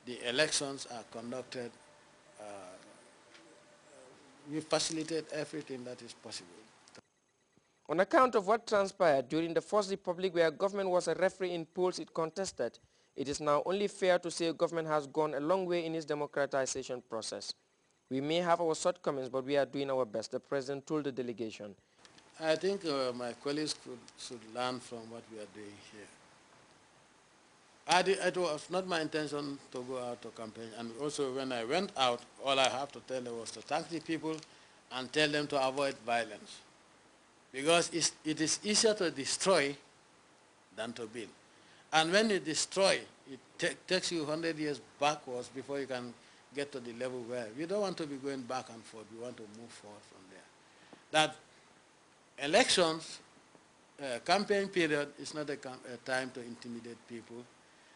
the elections are conducted, we facilitate everything that is possible. On account of what transpired during the First Republic, where government was a referee in polls it contested, it is now only fair to say government has gone a long way in its democratization process. We may have our shortcomings, but we are doing our best, the President told the delegation. I think my colleagues should learn from what we are doing here. It was not my intention to go out to campaign, and also when I went out, all I have to tell them was to thank the people and tell them to avoid violence. Because it is easier to destroy than to build. And when you destroy, it takes you 100 years backwards before you can get to the level where we don't want to be going back and forth. We want to move forward from there. That elections, campaign period is not a time to intimidate people.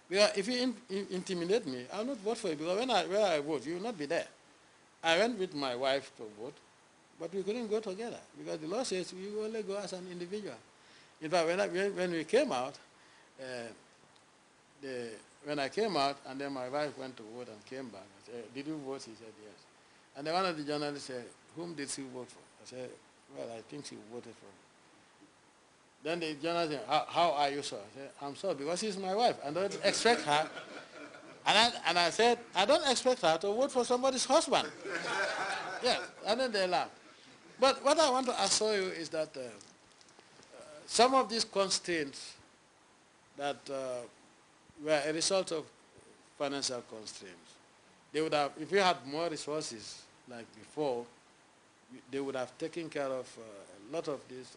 Because if you intimidate me, I'll not vote for you, because where I vote, you will not be there. I went with my wife to vote, but we couldn't go together, because the law says we only go as an individual. In fact, when we came out, when I came out, and then my wife went to vote and came back, I said, did you vote? She said, yes. And then one of the journalists said, whom did she vote for? I said, well, I think she voted for me. Then the journalist said, how are you, sir? I said, I'm sorry, because she's my wife. I don't expect her. And I said, I don't expect her to vote for somebody's husband. Yes, and then they laughed. But what I want to assure you is that some of these constraints that were a result of financial constraints, they would have, if we had more resources like before, they would have taken care of a lot of these.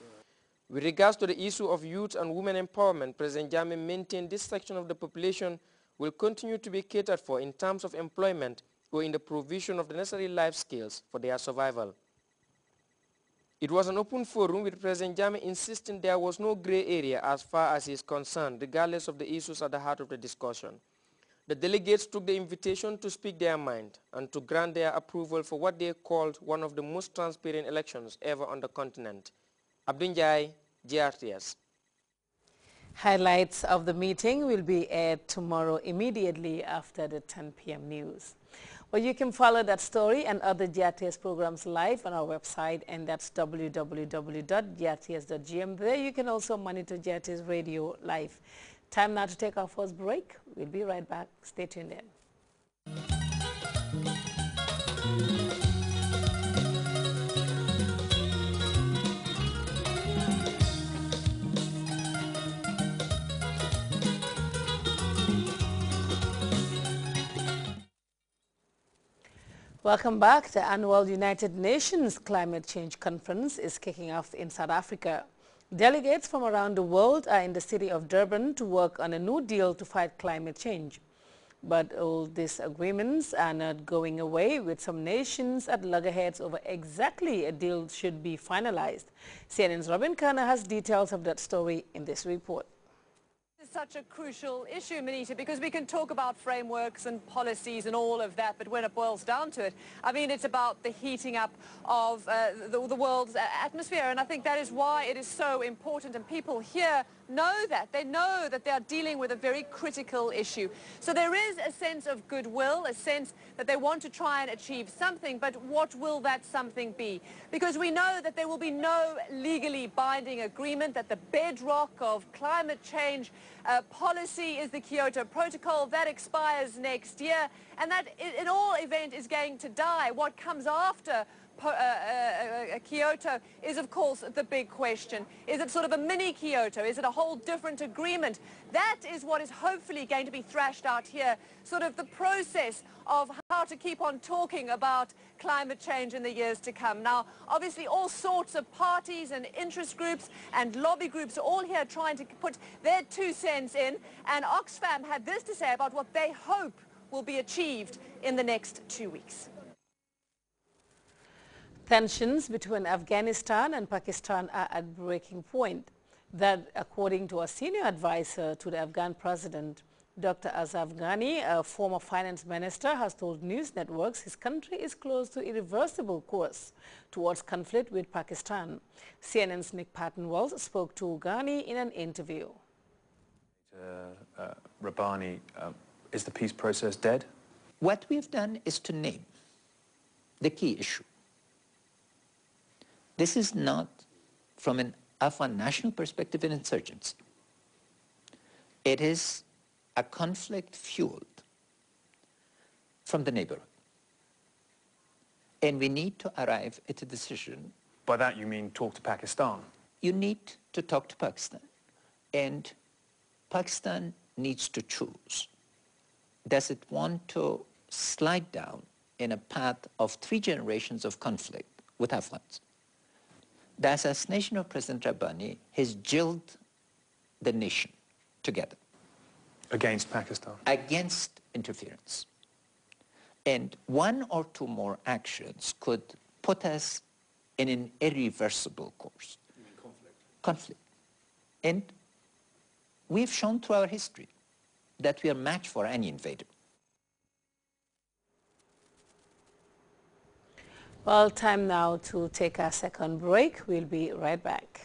With regards to the issue of youth and women empowerment, President Jammeh maintained this section of the population will continue to be catered for in terms of employment or in the provision of the necessary life skills for their survival. It was an open forum, with President Jammeh insisting there was no gray area as far as he is concerned, regardless of the issues at the heart of the discussion. The delegates took the invitation to speak their mind and to grant their approval for what they called one of the most transparent elections ever on the continent. Abdunjai, Grts. Highlights of the meeting will be aired tomorrow immediately after the 10 p.m. news. Well, you can follow that story and other Grts programs live on our website, and that's www.grts.gm. There you can also monitor Grts Radio live. Time now to take our first break. We'll be right back. Stay tuned in. Welcome back. The annual United Nations Climate Change Conference is kicking off in South Africa. Delegates from around the world are in the city of Durban to work on a new deal to fight climate change. But all these agreements are not going away, with some nations at loggerheads over exactly a deal should be finalized. CNN's Robin Kerner has details of that story in this report. Such a crucial issue, Manita, because we can talk about frameworks and policies and all of that, but when it boils down to it, I mean, it's about the heating up of the world's atmosphere, and I think that is why it is so important, and people here know that. They know that they are dealing with a very critical issue. So there is a sense of goodwill, a sense that they want to try and achieve something, but what will that something be? Because we know that there will be no legally binding agreement, that the bedrock of climate change policy is the Kyoto Protocol. That expires next year, and that in all event is going to die. What comes after Kyoto is, of course, the big question. Is it sort of a mini Kyoto? Is it a whole different agreement? That is what is hopefully going to be thrashed out here, sort of the process of how to keep on talking about climate change in the years to come. Now, obviously, all sorts of parties and interest groups and lobby groups are all here trying to put their 2 cents in, and Oxfam had this to say about what they hope will be achieved in the next 2 weeks. Tensions between Afghanistan and Pakistan are at breaking point. That, according to a senior advisor to the Afghan president, Dr. Ashraf Ghani, a former finance minister, has told news networks his country is close to irreversible course towards conflict with Pakistan. CNN's Nick Patton-Wells spoke to Ghani in an interview. Rabbani, is the peace process dead? What we've done is to name the key issue. This is not, from an Afghan national perspective, an insurgency. It is a conflict fueled from the neighborhood. And we need to arrive at a decision. By that you mean talk to Pakistan? You need to talk to Pakistan. And Pakistan needs to choose. Does it want to slide down in a path of 3 generations of conflict with Afghans? The assassination of President Rabbani has gelled the nation together. Against Pakistan? Against interference. And 1 or 2 more actions could put us in an irreversible course. You mean conflict? Conflict. And we've shown through our history that we are matched for any invader. Well, time now to take our second break. We'll be right back.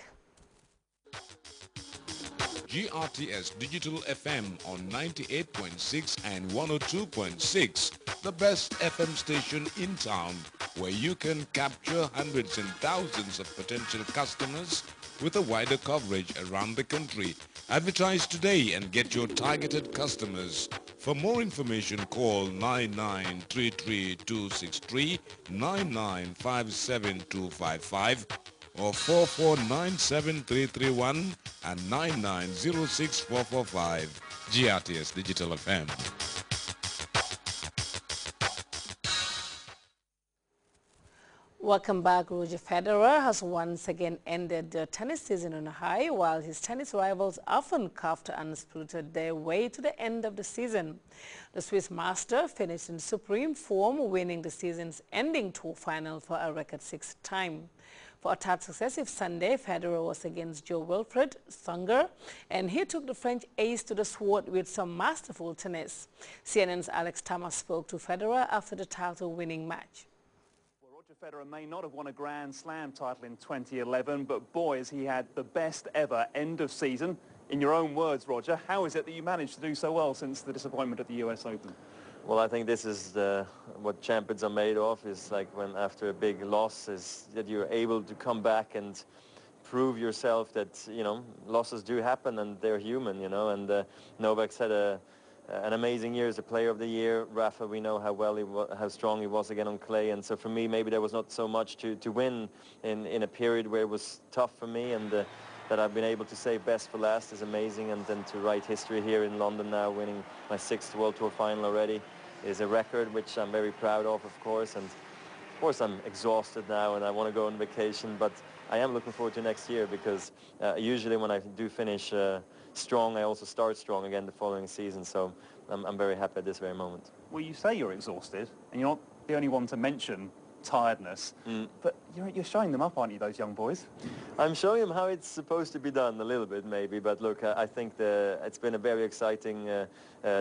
GRTS Digital FM on 98.6 and 102.6, the best FM station in town, where you can capture hundreds and thousands of potential customers with a wider coverage around the country. Advertise today and get your targeted customers. For more information, call 9933263, 9957255, or 4497331 and 9906445. GRTS Digital FM. Welcome back. Roger Federer has once again ended the tennis season on a high, while his tennis rivals often coughed and spirited their way to the end of the season. The Swiss master finished in supreme form, winning the season's ending tour final for a record 6th time. For a third successive Sunday, Federer was against Joe-Wilfried Tsonga, and he took the French ace to the sword with some masterful tennis. CNN's Alex Thomas spoke to Federer after the title-winning match. Roger Federer may not have won a Grand Slam title in 2011, but boy, has he had the best ever end of season. In your own words, Roger, how is it that you managed to do so well since the disappointment at the US Open? Well, I think this is what champions are made of, is like when after a big loss is that you're able to come back and prove yourself that, you know, losses do happen and they're human, you know, and Novak's had an amazing year as a player of the year. Rafa, we know how strong he was again on clay, and so for me maybe there was not so much to win in a period where it was tough for me, and that I've been able to save best for last is amazing, and then to write history here in London now, winning my 6th World Tour final already, is a record which I'm very proud of course, and of course I'm exhausted now and I want to go on vacation, but I am looking forward to next year, because usually when I do finish strong, I also start strong again the following season, so I'm very happy at this very moment. Well, you say you're exhausted, and you're not the only one to mention tiredness, but you're showing them up, aren't you, those young boys? I'm showing them how it's supposed to be done a little bit maybe, but look, I think it's been a very exciting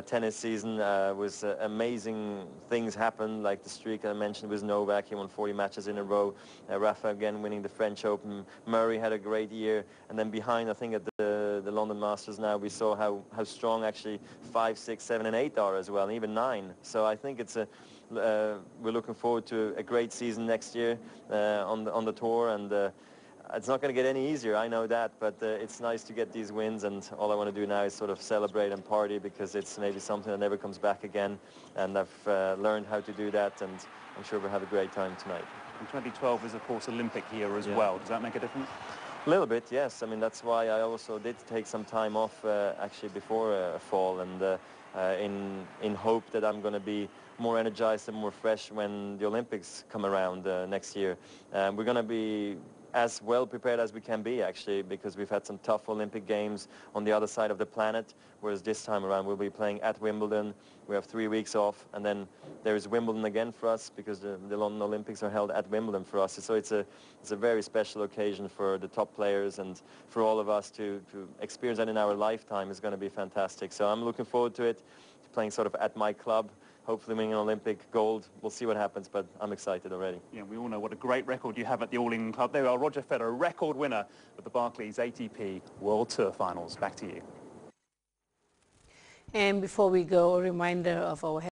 tennis season. With amazing things happened, like the streak I mentioned with Novak. He won 40 matches in a row. Rafa again winning the French Open. Murray had a great year, and then behind, I think at the London Masters now, we saw how strong actually 5, 6, 7 and 8 are as well, and even 9. So I think it's we're looking forward to a great season next year on the tour, and it's not going to get any easier, I know that, but it's nice to get these wins, and all I want to do now is sort of celebrate and party, because it's maybe something that never comes back again, and I've learned how to do that, and I'm sure we'll have a great time tonight. And 2012 is of course Olympic year as well. Does that make a difference? A little bit, yes. I mean, that's why I also did take some time off actually before fall, and in hope that I'm going to be more energized and more fresh when the Olympics come around next year. We're going to be as well prepared as we can be, actually, because we've had some tough Olympic games on the other side of the planet, whereas this time around we'll be playing at Wimbledon. We have 3 weeks off, and then there's Wimbledon again for us, because the London Olympics are held at Wimbledon for us. So it's a very special occasion for the top players, and for all of us to experience that in our lifetime is going to be fantastic. So I'm looking forward to it, playing sort of at my club, hopefully winning an Olympic gold. We'll see what happens, but I'm excited already. Yeah, we all know what a great record you have at the All England Club. There you are, Roger Federer, record winner of the Barclays ATP World Tour Finals. Back to you. And before we go, a reminder of our